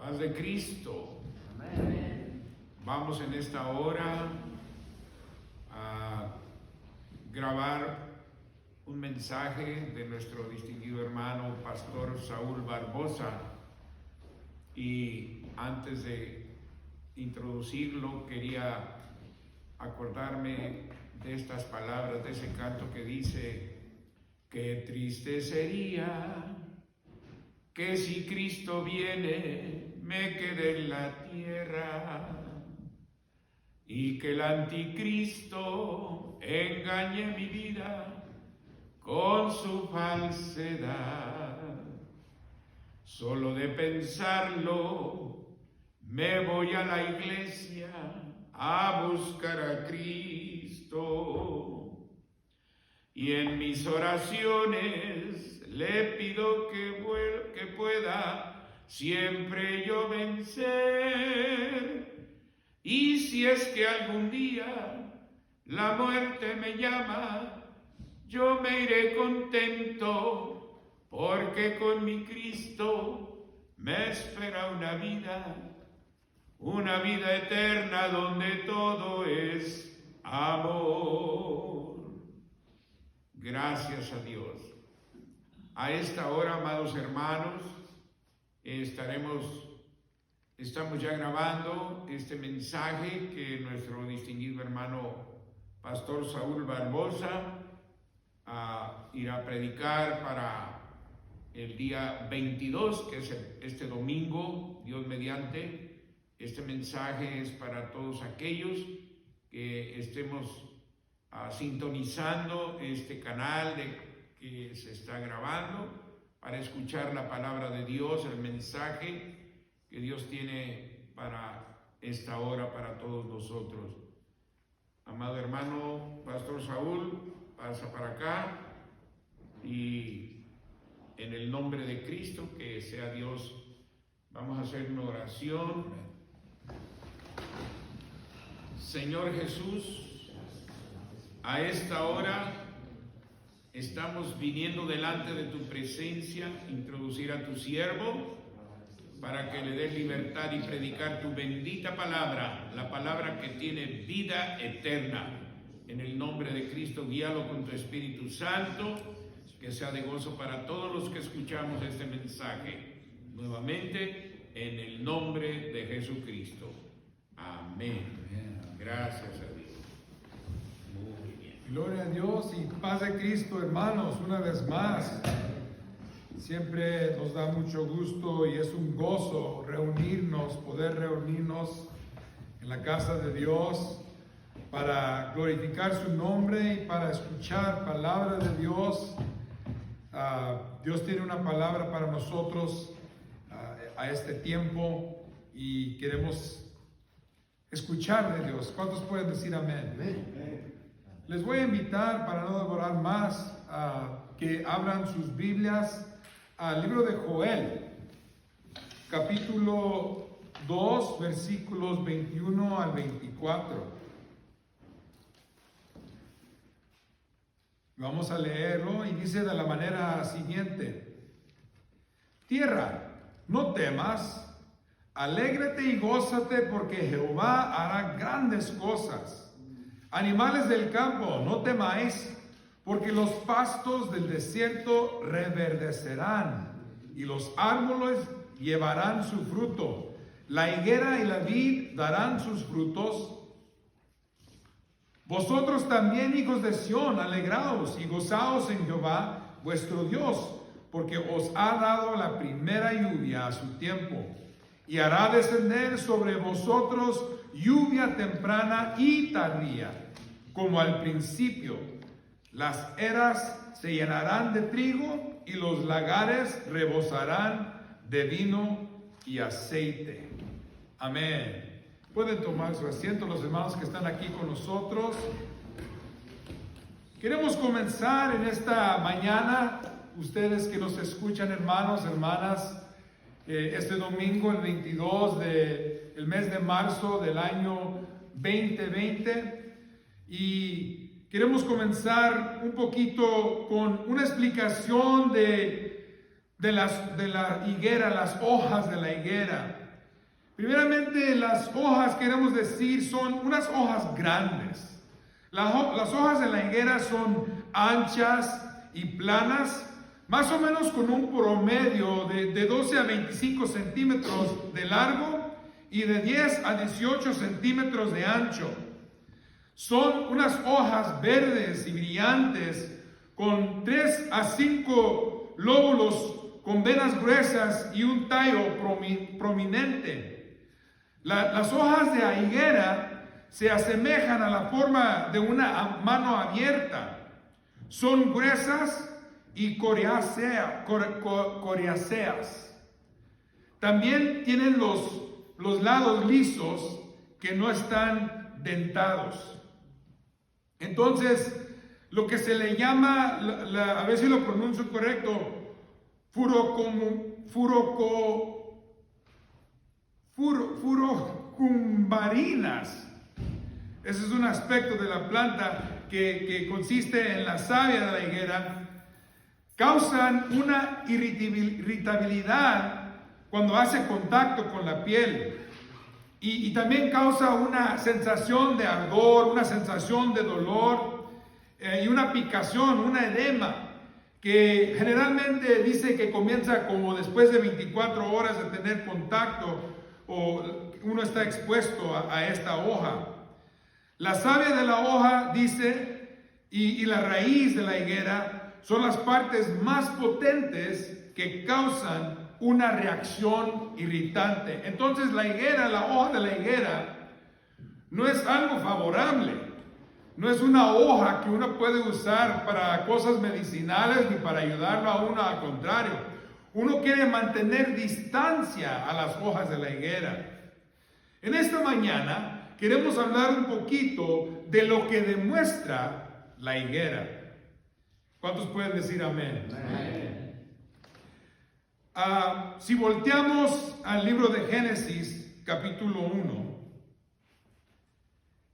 Paz de Cristo. Amén. Vamos en esta hora a grabar un mensaje de nuestro distinguido hermano Pastor Saúl Barbosa. Y antes de introducirlo, quería acordarme de estas palabras, de ese canto que dice: qué triste sería que si Cristo viene me quede en la tierra y que el anticristo engañe mi vida con su falsedad. Solo de pensarlo me voy a la iglesia a buscar a Cristo y en mis oraciones le pido que pueda siempre yo vencer. Y si es que algún día la muerte me llama, yo me iré contento, porque con mi Cristo me espera una vida eterna donde todo es amor. Gracias a Dios. A esta hora, amados hermanos, estamos ya grabando este mensaje que nuestro distinguido hermano Pastor Saúl Barbosa irá a predicar para el día 22, que es este domingo, Dios mediante. Este mensaje es para todos aquellos que estemos sintonizando este canal que se está grabando para escuchar la palabra de Dios, el mensaje que Dios tiene para esta hora, para todos nosotros. Amado hermano Pastor Saúl, pasa para acá y en el nombre de Cristo, que sea Dios, vamos a hacer una oración. Señor Jesús, a esta hora estamos viniendo delante de tu presencia, introducir a tu siervo para que le des libertad y predicar tu bendita palabra, la palabra que tiene vida eterna. En el nombre de Cristo, guíalo con tu Espíritu Santo, que sea de gozo para todos los que escuchamos este mensaje. Nuevamente, en el nombre de Jesucristo. Amén. Gracias a Dios. Muy bien. Gloria a Dios y paz de Cristo, hermanos, una vez más. Siempre nos da mucho gusto y es un gozo poder reunirnos en la casa de Dios para glorificar su nombre y para escuchar palabra de Dios. Dios tiene una palabra para nosotros a este tiempo y queremos escuchar de Dios. ¿Cuántos pueden decir amén? Amén. Les voy a invitar, para no demorar más, que abran sus Biblias al libro de Joel, capítulo 2, versículos 21 al 24. Vamos a leerlo y dice de la manera siguiente: Tierra, no temas, alégrate y gózate, porque Jehová hará grandes cosas. Animales del campo, no temáis, porque los pastos del desierto reverdecerán y los árboles llevarán su fruto. La higuera y la vid darán sus frutos. Vosotros también, hijos de Sión, alegraos y gozaos en Jehová vuestro Dios, porque os ha dado la primera lluvia a su tiempo, y hará descender sobre vosotros lluvia temprana y tardía, como al principio. Las eras se llenarán de trigo y los lagares rebosarán de vino y aceite. Amén. Pueden tomar su asiento los hermanos que están aquí con nosotros. Queremos comenzar en esta mañana, ustedes que nos escuchan, hermanos, hermanas, este domingo, el 22 del mes de marzo del año 2020, y queremos comenzar un poquito con una explicación de la higuera, las hojas de la higuera. Primeramente, las hojas, queremos decir, son unas hojas grandes. Las hojas de la higuera son anchas y planas, más o menos con un promedio de 12 a 25 centímetros de largo y de 10 a 18 centímetros de ancho. Son unas hojas verdes y brillantes con 3 a 5 lóbulos con venas gruesas y un tallo prominente. Las hojas de la higuera se asemejan a la forma de una mano abierta. Son gruesas y coriáceas. También tienen los lados lisos que no están dentados. Entonces, lo que se le llama, a ver si lo pronuncio correcto, furocumbarinas. Ese es un aspecto de la planta que consiste en la savia de la higuera. Causan una irritabilidad cuando hace contacto con la piel. Y también causa una sensación de ardor, una sensación de dolor y una picación, una edema, que generalmente dice que comienza como después de 24 horas de tener contacto o uno está expuesto a esta hoja. La savia de la hoja, dice, y la raíz de la higuera son las partes más potentes que causan una reacción irritante. Entonces la hoja de la higuera no es algo favorable, no es una hoja que uno puede usar para cosas medicinales ni para ayudarlo a uno, al contrario. Uno quiere mantener distancia a las hojas de la higuera. En esta mañana queremos hablar un poquito de lo que demuestra la higuera. ¿Cuántos pueden decir amén? Si volteamos al libro de Génesis, capítulo 1,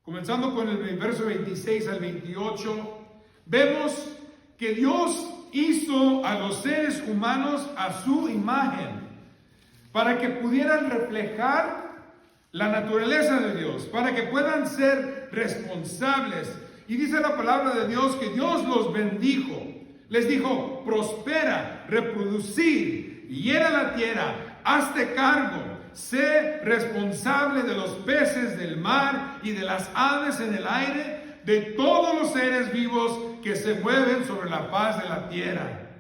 comenzando con el verso 26 al 28, vemos que Dios hizo a los seres humanos a su imagen para que pudieran reflejar la naturaleza de Dios, para que puedan ser responsables. Y dice la palabra de Dios que Dios los bendijo. Les dijo: prospera, reproducir, hiera la tierra, hazte cargo, sé responsable de los peces del mar y de las aves en el aire, de todos los seres vivos que se mueven sobre la faz de la tierra.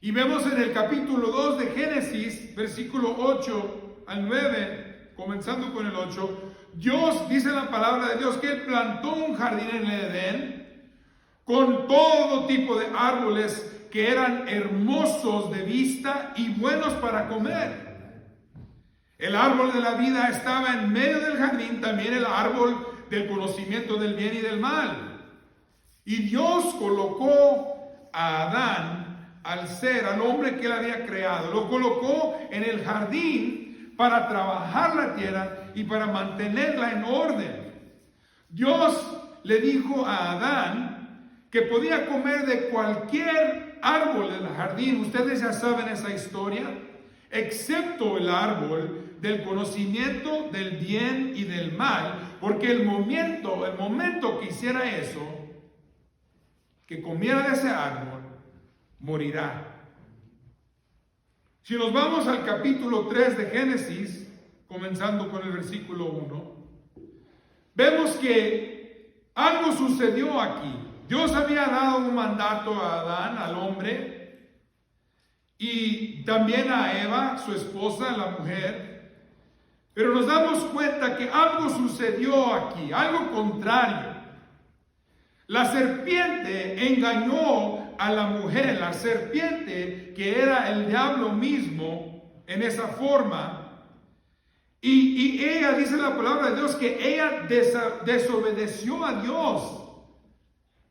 Y vemos en el capítulo 2 de Génesis, versículo 8 al 9, comenzando con el 8, Dios, dice la palabra de Dios, que Él plantó un jardín en el Edén con todo tipo de árboles que eran hermosos de vista y buenos para comer. El árbol de la vida estaba en medio del jardín, también el árbol del conocimiento del bien y del mal. Y Dios colocó a Adán, al hombre que Él había creado, lo colocó en el jardín para trabajar la tierra y para mantenerla en orden. Dios le dijo a Adán que podía comer de cualquier árbol del jardín. Ustedes ya saben esa historia, excepto el árbol del conocimiento del bien y del mal, porque el momento que hiciera eso, que comiera de ese árbol, morirá. Si nos vamos al capítulo 3 de Génesis, comenzando con el versículo 1, vemos que algo sucedió aquí. Dios había dado un mandato a Adán, al hombre, y también a Eva, su esposa, la mujer, pero nos damos cuenta que algo sucedió aquí, algo contrario. La serpiente engañó a la mujer, la serpiente que era el diablo mismo en esa forma, y ella, dice la palabra de Dios, que ella desobedeció a Dios,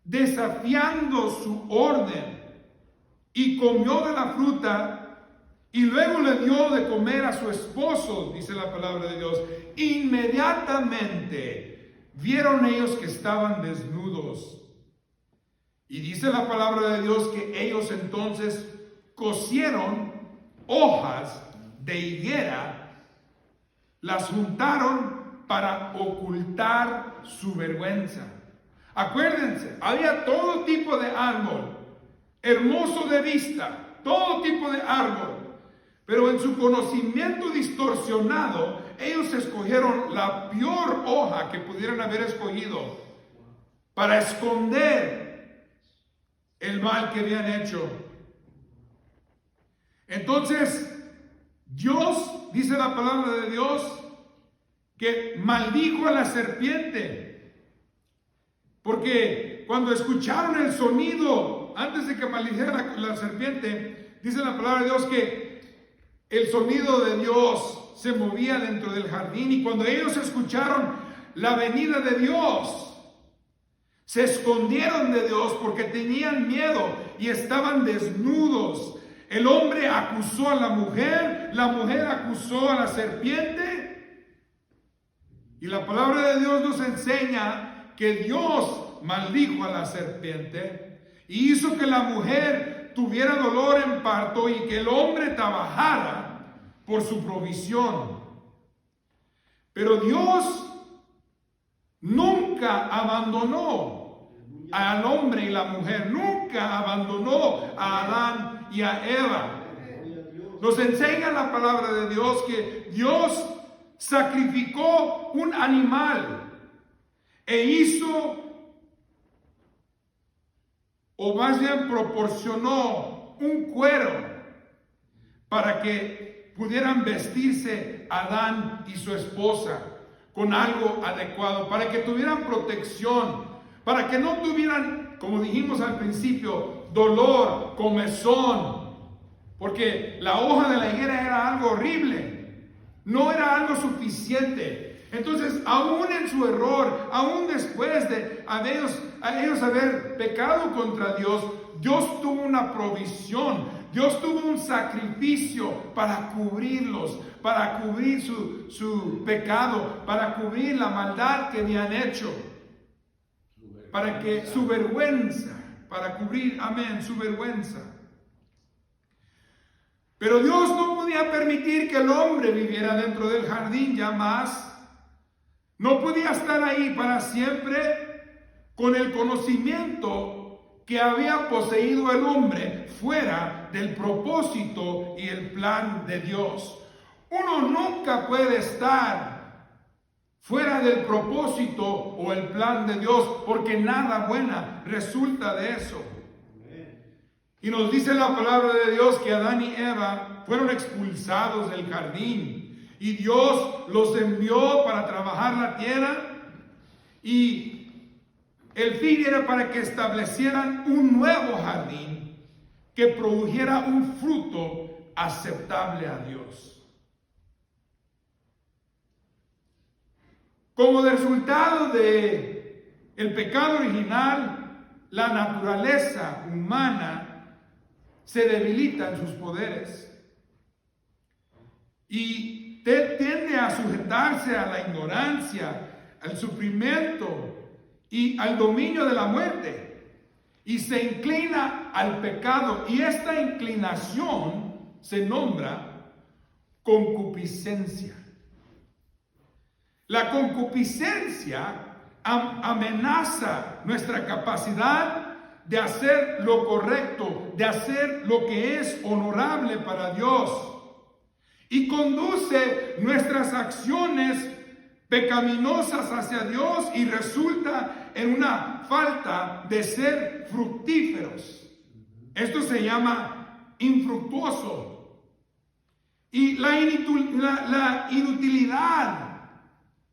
desafiando su orden, y comió de la fruta, y luego le dio de comer a su esposo, dice la palabra de Dios. Inmediatamente vieron ellos que estaban desnudos. Y dice la palabra de Dios que ellos entonces cosieron hojas de higuera las juntaron para ocultar su vergüenza. Acuérdense, había todo tipo de árbol, hermoso de vista, todo tipo de árbol, pero en su conocimiento distorsionado, ellos escogieron la peor hoja que pudieran haber escogido para esconder el mal que habían hecho. Entonces, Dios, dice la palabra de Dios, que maldijo a la serpiente, porque cuando escucharon el sonido, antes de que maldijera la serpiente, dice la palabra de Dios que el sonido de Dios se movía dentro del jardín, y cuando ellos escucharon la venida de Dios, se escondieron de Dios porque tenían miedo y estaban desnudos. El hombre acusó a la mujer acusó a la serpiente, y la palabra de Dios nos enseña que Dios maldijo a la serpiente y hizo que la mujer tuviera dolor en parto y que el hombre trabajara por su provisión. Pero Dios nunca abandonó al hombre y la mujer, nunca abandonó a Adán y a Eva. Nos enseña la palabra de Dios que Dios sacrificó un animal e hizo, o más bien proporcionó, un cuero para que pudieran vestirse Adán y su esposa con algo adecuado, para que tuvieran protección, para que no tuvieran, como dijimos al principio, dolor, comezón, porque la hoja de la higuera era algo horrible, no era algo suficiente. Entonces, aún en su error, aún después de ellos haber pecado contra Dios, Dios tuvo una provisión, Dios tuvo un sacrificio para cubrirlos, para cubrir su pecado, para cubrir la maldad que habían hecho, para que su vergüenza, para cubrir, amén, su vergüenza. Pero Dios no podía permitir que el hombre viviera dentro del jardín ya más. No podía estar ahí para siempre con el conocimiento que había poseído el hombre fuera del propósito y el plan de Dios. Uno nunca puede estar fuera del propósito o el plan de Dios, porque nada buena resulta de eso. Y nos dice la palabra de Dios que Adán y Eva fueron expulsados del jardín y Dios los envió para trabajar la tierra, y el fin era para que establecieran un nuevo jardín que produjera un fruto aceptable a Dios. Como resultado de el pecado original, la naturaleza humana se debilita en sus poderes y tiende a sujetarse a la ignorancia, al sufrimiento y al dominio de la muerte, y se inclina al pecado, y esta inclinación se nombra concupiscencia. La concupiscencia amenaza nuestra capacidad de hacer lo correcto, de hacer lo que es honorable para Dios, y conduce nuestras acciones pecaminosas hacia Dios y resulta en una falta de ser fructíferos. Esto se llama infructuoso. Y la inutilidad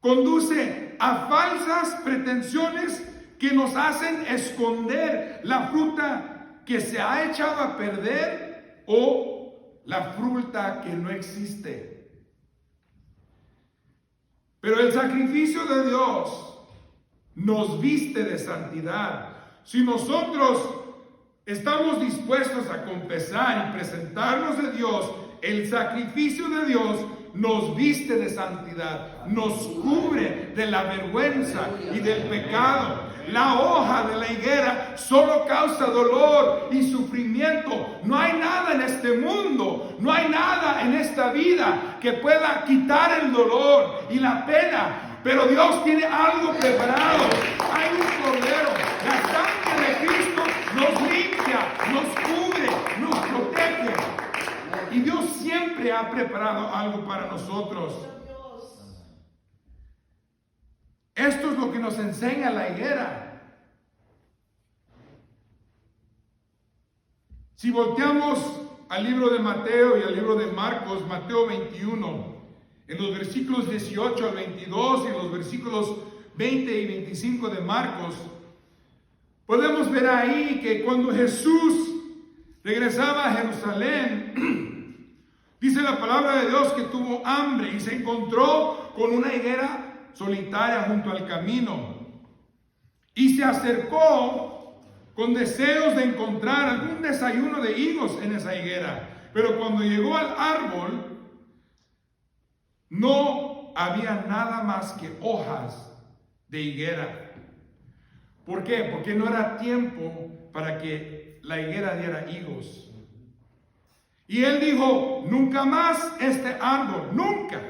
conduce a falsas pretensiones que nos hacen esconder la fruta que se ha echado a perder o la fruta que no existe. Pero el sacrificio de Dios nos viste de santidad. Si nosotros estamos dispuestos a confesar y presentarnos de Dios, el sacrificio de Dios nos viste de santidad, nos cubre de la vergüenza y del pecado. La hoja de la higuera solo causa dolor y sufrimiento. No hay nada en este mundo, no hay nada en esta vida que pueda quitar el dolor y la pena, pero Dios tiene algo preparado. Hay un cordero. La sangre de Cristo nos limpia, nos cubre, nos protege. Y Dios siempre ha preparado algo para nosotros. Esto es lo que nos enseña la higuera. Si volteamos al libro de Mateo y al libro de Marcos, Mateo 21, en los versículos 18 al 22 y en los versículos 20 y 25 de Marcos, podemos ver ahí que cuando Jesús regresaba a Jerusalén, dice la palabra de Dios que tuvo hambre y se encontró con una higuera solitaria junto al camino. Y se acercó con deseos de encontrar algún desayuno de higos en esa higuera. Pero cuando llegó al árbol, no había nada más que hojas de higuera. ¿Por qué? Porque no era tiempo para que la higuera diera higos. Y él dijo, nunca más este árbol, nunca.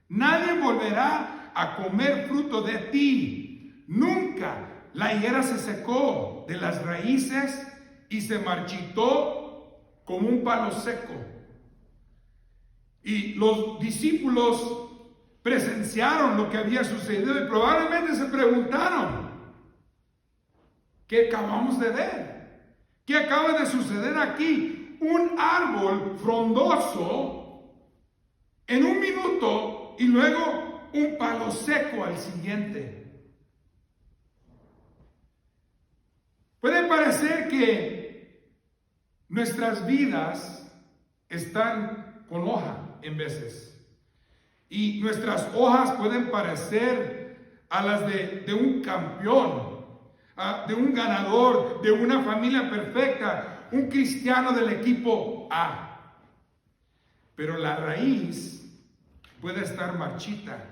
Nadie volverá a comer fruto de ti. Nunca. La higuera se secó de las raíces y se marchitó como un palo seco. Y los discípulos presenciaron lo que había sucedido y probablemente se preguntaron, ¿qué acabamos de ver? ¿Qué acaba de suceder aquí? Un árbol frondoso en un minuto y luego un palo seco al siguiente. Puede parecer que nuestras vidas están con hoja en veces. Y nuestras hojas pueden parecer a las de un campeón, de un ganador, de una familia perfecta, un cristiano del equipo A. Pero la raíz puede estar marchita.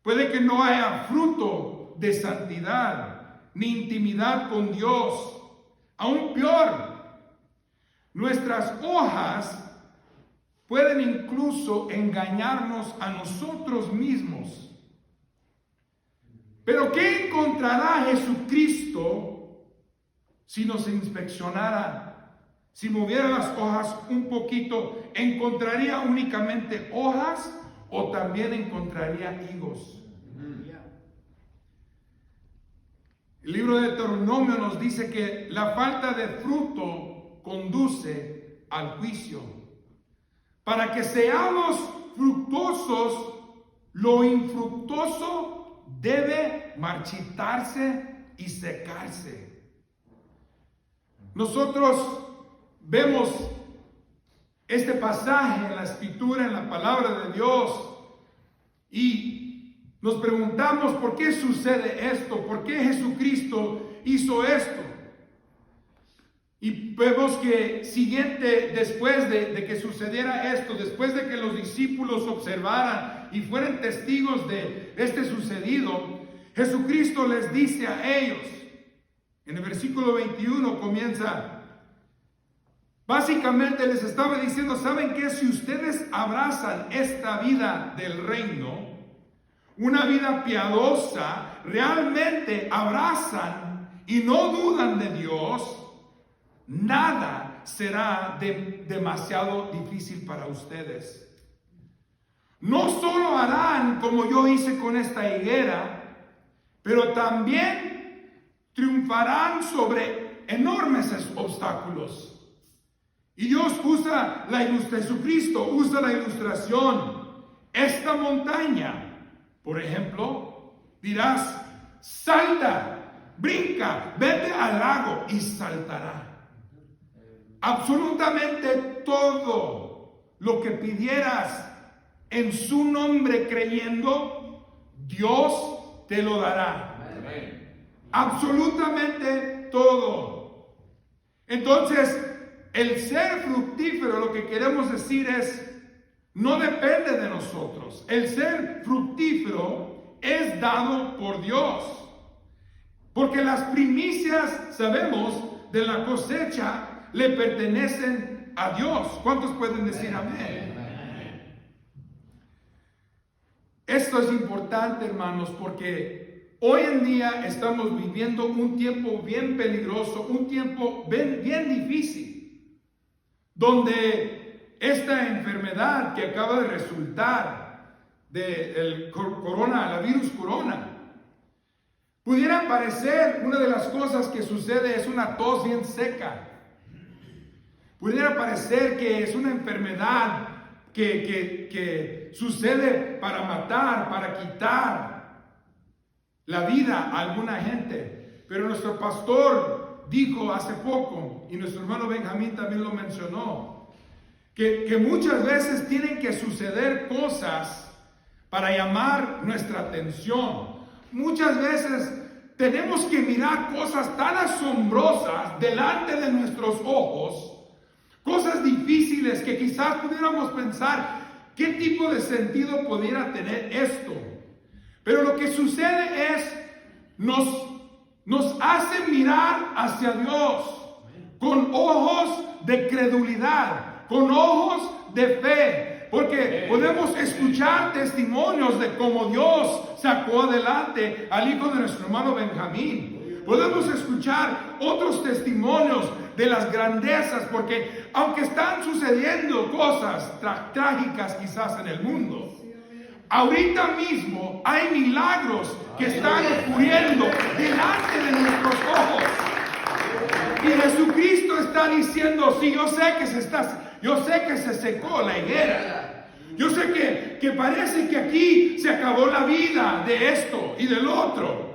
Puede que no haya fruto de santidad ni intimidad con Dios. Aún peor, nuestras hojas pueden incluso engañarnos a nosotros mismos. Pero ¿qué encontrará Jesucristo si nos inspeccionara? Si moviera las hojas un poquito, ¿encontraría únicamente hojas o también encontraría higos? El libro de Deuteronomio nos dice que la falta de fruto conduce al juicio. Para que seamos fructuosos, lo infructuoso debe marchitarse y secarse. Nosotros vemos este pasaje en la Escritura, en la palabra de Dios, y nos preguntamos por qué sucede esto, por qué Jesucristo hizo esto. Y vemos que después de que sucediera esto, después de que los discípulos observaran y fueran testigos de este sucedido, Jesucristo les dice a ellos, en el versículo 21 comienza, básicamente les estaba diciendo, ¿saben qué? Si ustedes abrazan esta vida del reino, una vida piadosa, realmente abrazan y no dudan de Dios, nada será demasiado difícil para ustedes. No solo harán como yo hice con esta higuera, pero también triunfarán sobre enormes obstáculos. Y Dios Jesucristo usa la ilustración. Esta montaña, por ejemplo, dirás, salta, brinca, vete al lago y saltará. Absolutamente todo lo que pidieras en su nombre creyendo, Dios te lo dará. Amén. Absolutamente todo. Entonces, el ser fructífero, lo que queremos decir es, no depende de nosotros. El ser fructífero es dado por Dios. Porque las primicias, sabemos, de la cosecha le pertenecen a Dios. ¿Cuántos pueden decir amén? Esto es importante, hermanos, porque hoy en día estamos viviendo un tiempo bien peligroso, un tiempo bien difícil, donde esta enfermedad que acaba de resultar del coronavirus, pudiera parecer una de las cosas que sucede es una tos bien seca. Pudiera parecer que es una enfermedad que sucede para matar, para quitar la vida a alguna gente. Pero nuestro pastor dijo hace poco, y nuestro hermano Benjamín también lo mencionó, que muchas veces tienen que suceder cosas para llamar nuestra atención. Muchas veces tenemos que mirar cosas tan asombrosas delante de nuestros ojos, cosas difíciles que quizás pudiéramos pensar, ¿qué tipo de sentido pudiera tener esto? Pero lo que sucede es, nos hace mirar hacia Dios con ojos de credulidad, con ojos de fe. Porque podemos escuchar testimonios de cómo Dios sacó adelante al hijo de nuestro hermano Benjamín. Podemos escuchar otros testimonios de las grandezas, porque aunque están sucediendo cosas trágicas quizás en el mundo, ahorita mismo hay milagros que están ocurriendo delante de nuestros ojos. Y Jesucristo está diciendo, sí, yo sé que se secó la higuera. Yo sé que parece que aquí se acabó la vida de esto y del otro.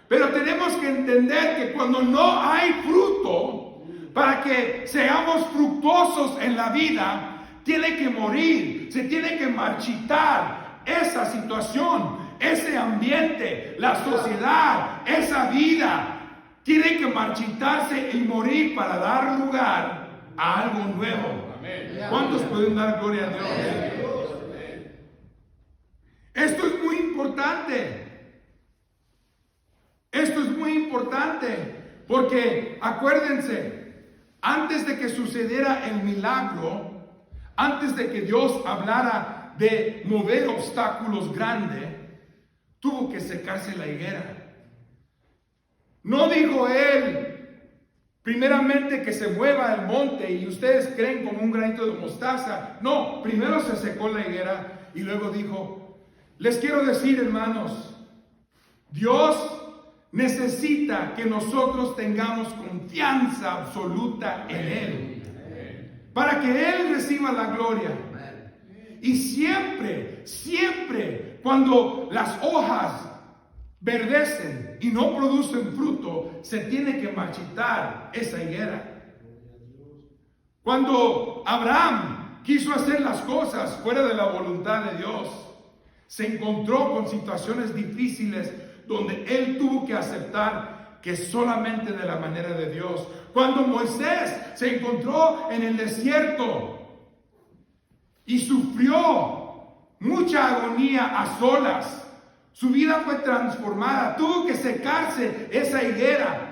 Pero tenemos que entender que cuando no hay fruto, para que seamos fructuosos en la vida, tiene que morir, se tiene que marchitar esa situación, ese ambiente, la sociedad, esa vida. Tiene que marchitarse y morir para dar lugar a algo nuevo. ¿Cuántos pueden dar gloria a Dios? Esto es muy importante. Esto es muy importante porque acuérdense, antes de que sucediera el milagro, antes de que Dios hablara de mover obstáculos grandes, tuvo que secarse la higuera. No dijo él, primeramente que se mueva el monte y ustedes creen como un granito de mostaza. No, primero se secó la higuera y luego dijo, les quiero decir, hermanos, Dios necesita que nosotros tengamos confianza absoluta en Él, para que Él reciba la gloria. Y siempre, cuando las hojas verdecen y no producen fruto, se tiene que marchitar esa higuera. Cuando Abraham quiso hacer las cosas fuera de la voluntad de Dios, se encontró con situaciones difíciles donde él tuvo que aceptar que solamente de la manera de Dios. Cuando Moisés se encontró en el desierto y sufrió mucha agonía a solas, su vida fue transformada. Tuvo que secarse esa higuera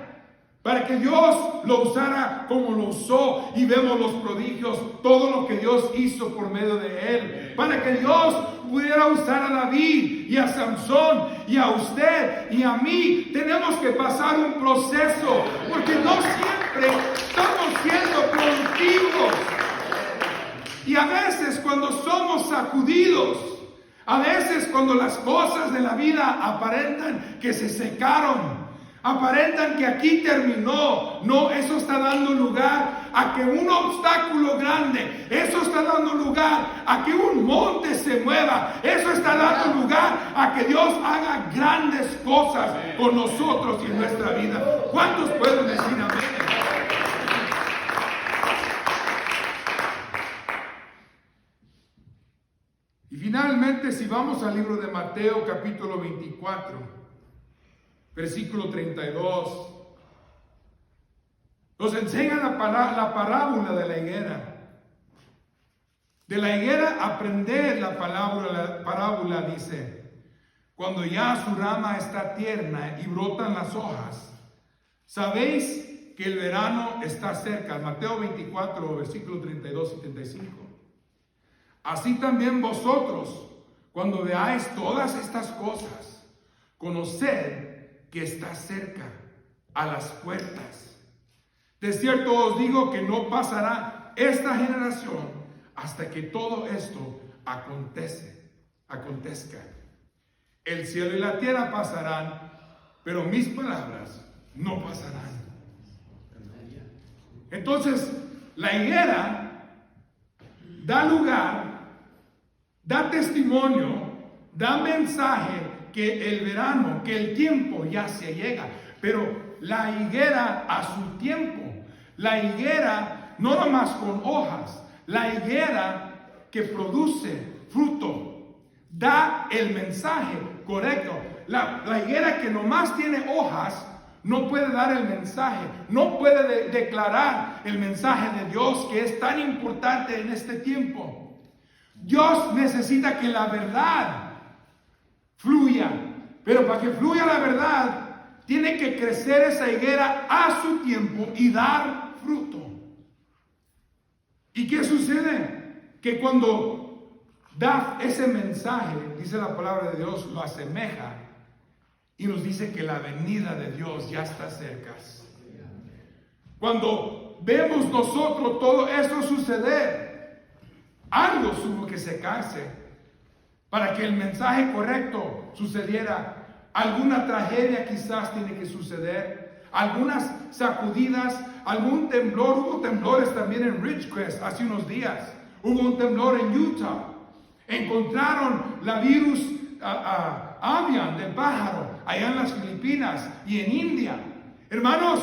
para que Dios lo usara como lo usó. Y vemos los prodigios, todo lo que Dios hizo por medio de él. Para que Dios pudiera usar a David y a Sansón y a usted y a mí. Tenemos que pasar un proceso, porque no siempre estamos siendo productivos. Y a veces cuando somos sacudidos, a veces cuando las cosas de la vida aparentan que se secaron, aparentan que aquí terminó, no, eso está dando lugar a que un obstáculo grande, eso está dando lugar a que un monte se mueva, eso está dando lugar a que Dios haga grandes cosas con nosotros y en nuestra vida. ¿Cuántos pueden decir amén? Y finalmente, si vamos al libro de Mateo capítulo 24, versículo 32, nos enseña la parábola de la higuera. De la higuera aprender la parábola dice, cuando ya su rama está tierna y brotan las hojas, sabéis que el verano está cerca. Mateo 24, versículo 32 y 35. Así también vosotros, cuando veáis todas estas cosas, conoced que está cerca, a las puertas. De cierto os digo que no pasará esta generación hasta que todo esto acontezca. El cielo y la tierra pasarán, pero mis palabras no pasarán. Entonces, la higuera da lugar, da testimonio, da mensaje que el verano, que el tiempo ya se llega. Pero la higuera a su tiempo, la higuera no nomás con hojas, la higuera que produce fruto, da el mensaje correcto. La higuera que nomás tiene hojas no puede dar el mensaje, no puede declarar el mensaje de Dios que es tan importante en este tiempo. Dios necesita que la verdad fluya, pero para que fluya la verdad, tiene que crecer esa higuera a su tiempo y dar fruto. ¿Y qué sucede? Que cuando da ese mensaje, dice la palabra de Dios, lo asemeja y nos dice que la venida de Dios ya está cerca. Cuando vemos nosotros todo esto suceder, algo tuvo que secarse para que el mensaje correcto sucediera. Alguna tragedia quizás tiene que suceder, algunas sacudidas, algún temblor. Hubo temblores también en Ridgecrest hace unos días. Hubo un temblor en Utah. Encontraron la virus avian del pájaro allá en las Filipinas y en India. Hermanos,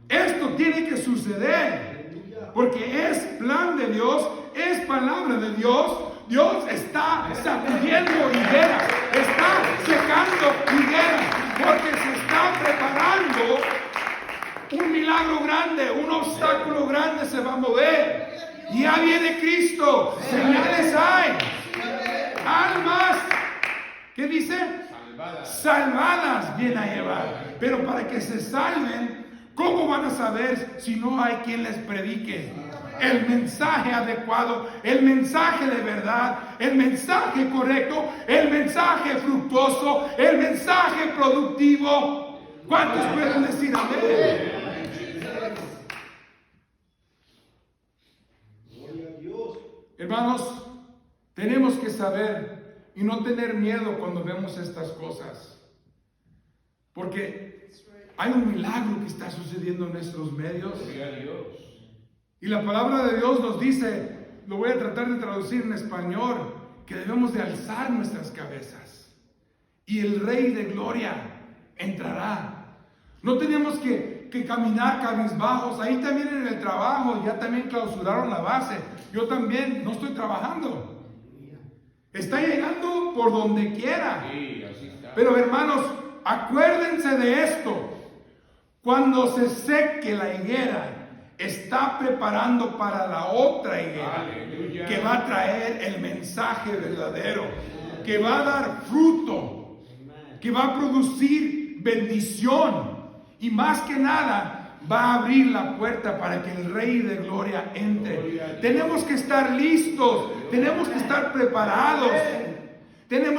esto tiene que suceder porque es plan de Dios, es palabra de Dios. Dios está sacudiendo higueras, está secando higueras, porque se está preparando un milagro grande, un obstáculo grande se va a mover. Y ya viene Cristo, señales hay, almas, ¿qué dice? Salvadas viene a llevar. Pero para que se salven, ¿cómo van a saber si no hay quien les predique el mensaje adecuado, el mensaje de verdad, el mensaje correcto, el mensaje fructuoso, el mensaje productivo? ¿Cuántos pueden decir amén? Hermanos, tenemos que saber y no tener miedo cuando vemos estas cosas, porque hay un milagro que está sucediendo en nuestros medios. Y la palabra de Dios nos dice, lo voy a tratar de traducir en español, que debemos de alzar nuestras cabezas y el Rey de Gloria entrará. No tenemos que caminar cabizbajos. Ahí también en el trabajo ya también clausuraron la base. Yo también no estoy trabajando. Está llegando por donde quiera. Pero hermanos, acuérdense de esto. Cuando se seque la higuera, está preparando para la otra higuera. Aleluya. Que va a traer el mensaje verdadero, que va a dar fruto, que va a producir bendición y más que nada va a abrir la puerta para que el Rey de Gloria entre. Tenemos que estar listos, tenemos que estar preparados.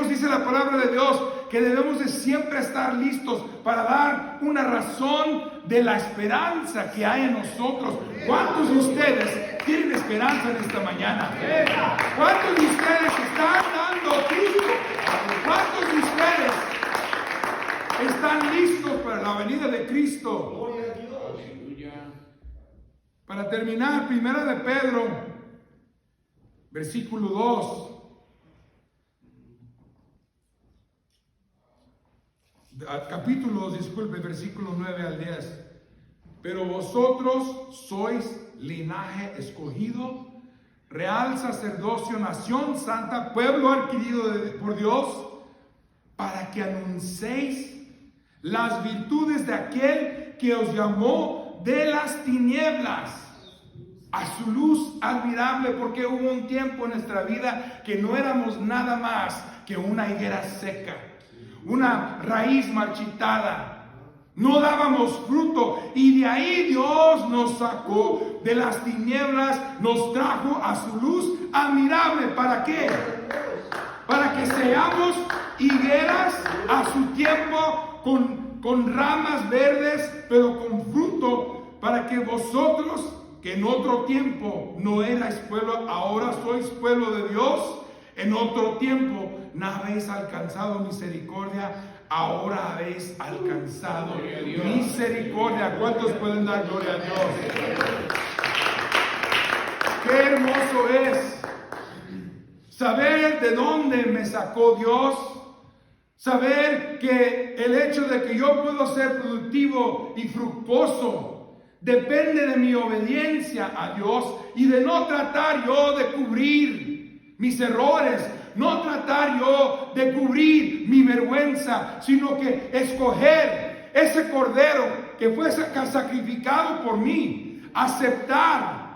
Dice la palabra de Dios, que debemos de siempre estar listos para dar una razón de la esperanza que hay en nosotros. ¿Cuántos de ustedes tienen esperanza en esta mañana? ¿Cuántos de ustedes están dando fruto? ¿Cuántos de ustedes están listos para la venida de Cristo? Para terminar, 1 de Pedro, versículo 2. Capítulo 2, disculpe, versículo 9 al 10. Pero vosotros sois linaje escogido, real sacerdocio, nación santa, pueblo adquirido por Dios, para que anunciéis las virtudes de aquel que os llamó de las tinieblas a su luz admirable. Porque hubo un tiempo en nuestra vida que no éramos nada más que una higuera seca, una raíz marchitada, no dábamos fruto, y de ahí Dios nos sacó de las tinieblas, nos trajo a su luz admirable. ¿Para qué? Para que seamos higueras a su tiempo, con ramas verdes, pero con fruto, para que vosotros, que en otro tiempo no erais pueblo, ahora sois pueblo de Dios, en otro tiempo no habéis alcanzado misericordia, ahora habéis alcanzado misericordia. ¿Cuántos pueden dar gloria a Dios? Qué hermoso es saber de dónde me sacó Dios, saber que el hecho de que yo puedo ser productivo y fructuoso depende de mi obediencia a Dios, y de no tratar yo de cubrir mis errores, no tratar yo de cubrir mi vergüenza, sino que escoger ese cordero que fue sacrificado por mí, aceptar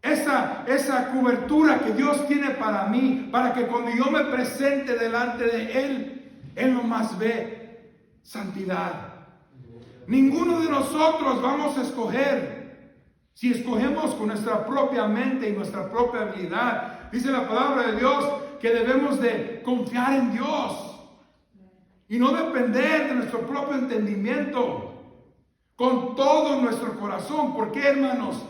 esa cobertura que Dios tiene para mí, para que cuando yo me presente delante de Él nomás ve santidad. Ninguno de nosotros vamos a escoger. Si escogemos con nuestra propia mente y nuestra propia habilidad, dice la palabra de Dios que debemos de confiar en Dios y no depender de nuestro propio entendimiento, con todo nuestro corazón. ¿Por qué, hermanos?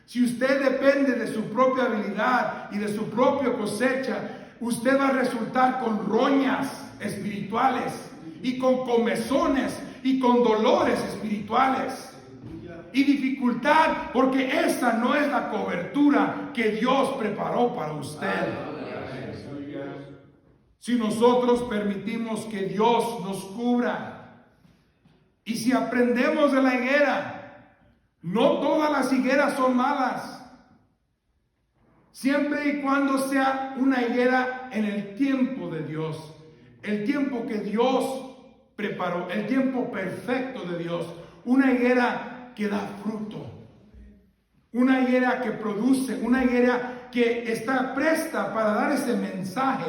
Si usted depende de su propia habilidad y de su propia cosecha, usted va a resultar con roñas espirituales y con comezones y con dolores espirituales y dificultad, porque esa no es la cobertura que Dios preparó para usted. Si nosotros permitimos que Dios nos cubra, y si aprendemos de la higuera, no todas las higueras son malas, siempre y cuando sea una higuera en el tiempo de Dios, el tiempo que Dios preparó, el tiempo perfecto de Dios. Una higuera que da fruto, una higuera que produce, una higuera que está presta para dar ese mensaje,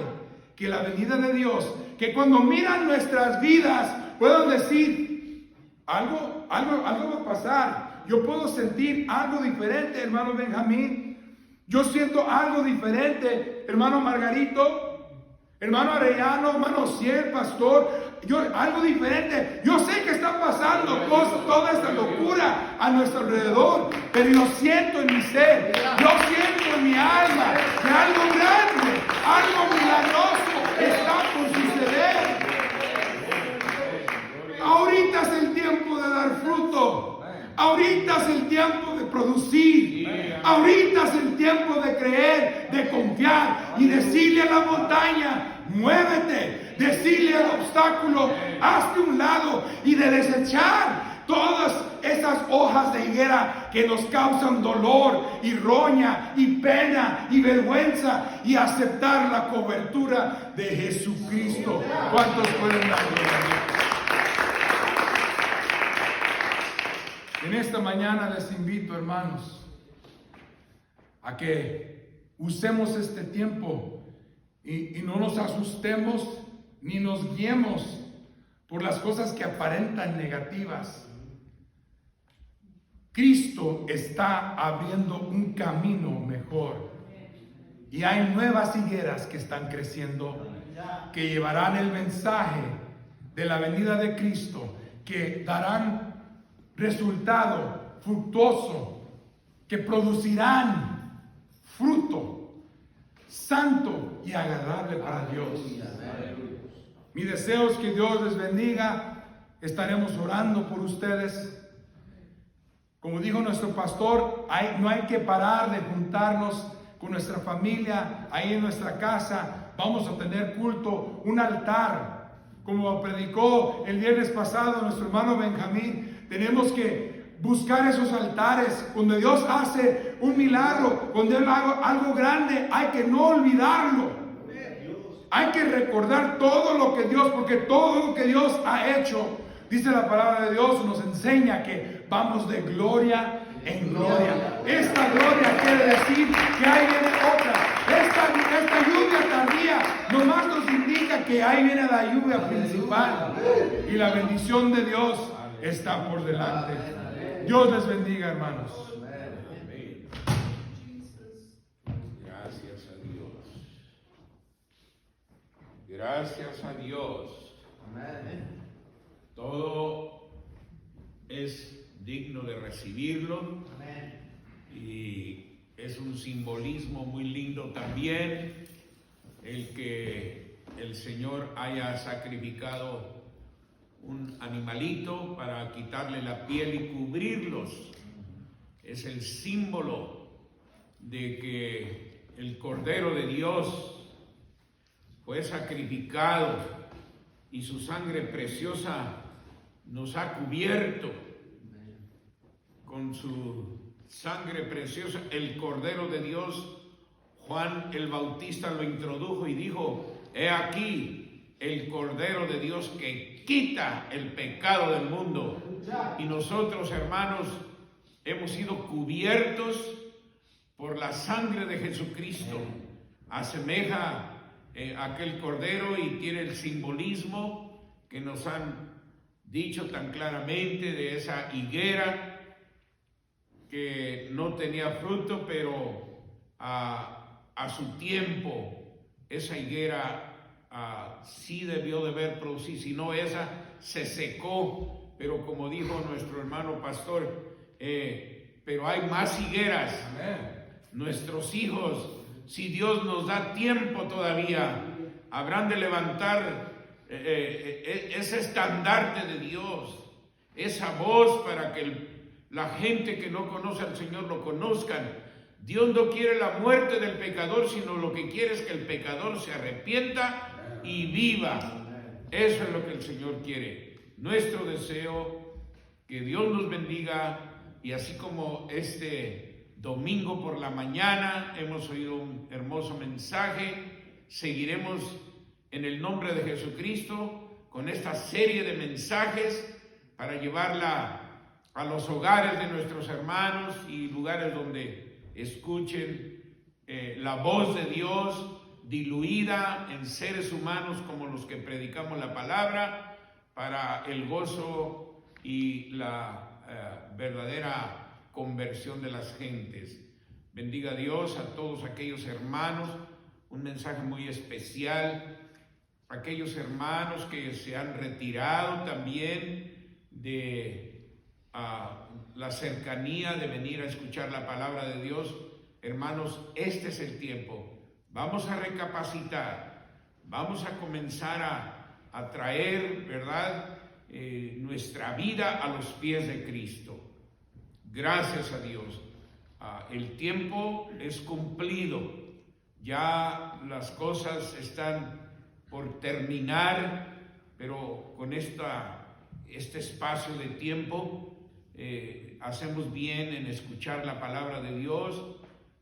que la venida de Dios, que cuando miran nuestras vidas puedan decir, algo va a pasar. Yo puedo sentir algo diferente, hermano Benjamín. Yo siento algo diferente, hermano Margarito, hermano Arellano, hermano Ciel, pastor. Algo diferente. Yo sé que está pasando toda esta locura a nuestro alrededor, pero yo siento en mi ser, yo siento en mi alma que algo grande, algo milagroso está por suceder. Ahorita es el tiempo de dar fruto. Ahorita es el tiempo de producir. Ahorita es el tiempo de creer, de confiar y decirle a la montaña, muévete. Decirle al obstáculo, hazte un lado, y de desechar todas esas hojas de higuera que nos causan dolor y roña y pena y vergüenza, y aceptar la cobertura de Jesucristo. ¿Cuántos pueden dar gloria a Dios? En esta mañana les invito, hermanos, a que usemos este tiempo y no nos asustemos ni nos guiemos por las cosas que aparentan negativas. Cristo está abriendo un camino mejor, y hay nuevas higueras que están creciendo, que llevarán el mensaje de la venida de Cristo, que darán resultado fructuoso, que producirán fruto santo y agradable para Dios. Mi deseo es que Dios les bendiga. Estaremos orando por ustedes. Como dijo nuestro pastor, no hay que parar de juntarnos con nuestra familia ahí en nuestra casa. Vamos a tener culto, un altar, como predicó el viernes pasado nuestro hermano Benjamín. Tenemos que buscar esos altares. Cuando Dios hace un milagro, cuando Él hace algo grande, hay que no olvidarlo. Hay que recordar todo lo que Dios, porque todo lo que Dios ha hecho, dice la palabra de Dios, nos enseña que vamos de gloria en gloria. Esta gloria quiere decir que ahí viene otra. Esta lluvia tardía nomás nos indica que ahí viene la lluvia principal, y la bendición de Dios está por delante. Dios les bendiga, hermanos. Amén. Gracias a Dios. Gracias a Dios. Todo es digno de recibirlo. Y es un simbolismo muy lindo también el que el Señor haya sacrificado un animalito para quitarle la piel y cubrirlos. Es el símbolo de que el Cordero de Dios fue sacrificado y su sangre preciosa nos ha cubierto con su sangre preciosa. El Cordero de Dios, Juan el Bautista lo introdujo y dijo: he aquí el Cordero de Dios que quita el pecado del mundo. Y nosotros, hermanos, hemos sido cubiertos por la sangre de Jesucristo. Asemeja aquel Cordero y tiene el simbolismo que nos han dicho tan claramente de esa higuera que no tenía fruto, pero a su tiempo esa higuera sí debió de haber producido, si no esa se secó, pero como dijo nuestro hermano pastor, pero hay más higueras. Amén. Nuestros hijos, si Dios nos da tiempo todavía, habrán de levantar ese estandarte de Dios, esa voz para que la gente que no conoce al Señor lo conozcan. Dios no quiere la muerte del pecador, sino lo que quiere es que el pecador se arrepienta y viva. Eso es lo que el Señor quiere. Nuestro deseo, que Dios nos bendiga, y así como este domingo por la mañana hemos oído un hermoso mensaje, seguiremos en el nombre de Jesucristo con esta serie de mensajes para llevarla a los hogares de nuestros hermanos y lugares donde escuchen la voz de Dios diluida en seres humanos como los que predicamos la palabra, para el gozo y la verdadera conversión de las gentes. Bendiga a Dios a todos aquellos hermanos, un mensaje muy especial, aquellos hermanos que se han retirado también de la cercanía de venir a escuchar la palabra de Dios. Hermanos, este es el tiempo. Vamos a recapacitar, vamos a comenzar a traer, ¿verdad?, nuestra vida a los pies de Cristo. Gracias a Dios. El tiempo es cumplido. Ya las cosas están por terminar, pero con este espacio de tiempo hacemos bien en escuchar la palabra de Dios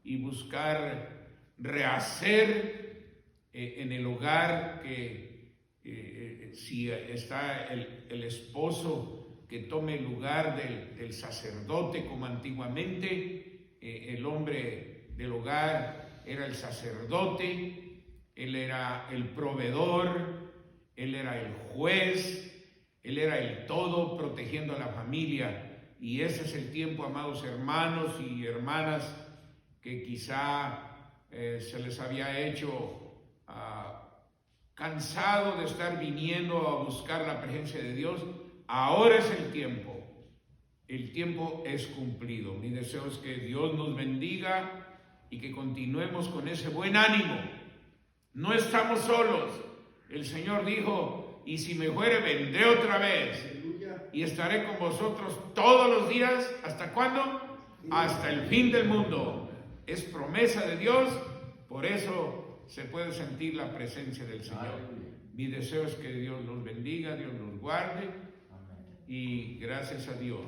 y buscar rehacer en el hogar, que si está el esposo, que tome el lugar del sacerdote, como antiguamente el hombre del hogar era el sacerdote, él era el proveedor, él era el juez, él era el todo, protegiendo a la familia. Y ese es el tiempo, amados hermanos y hermanas, que quizá se les había hecho cansado de estar viniendo a buscar la presencia de Dios. Ahora es el tiempo es cumplido. Mi deseo es que Dios nos bendiga y que continuemos con ese buen ánimo. No estamos solos. El Señor dijo: y si me fuere, vendré otra vez y estaré con vosotros todos los días. ¿Hasta cuándo? Hasta el fin del mundo. Es promesa de Dios, por eso se puede sentir la presencia del Señor. Mi deseo es que Dios los bendiga, Dios los guarde, y gracias a Dios.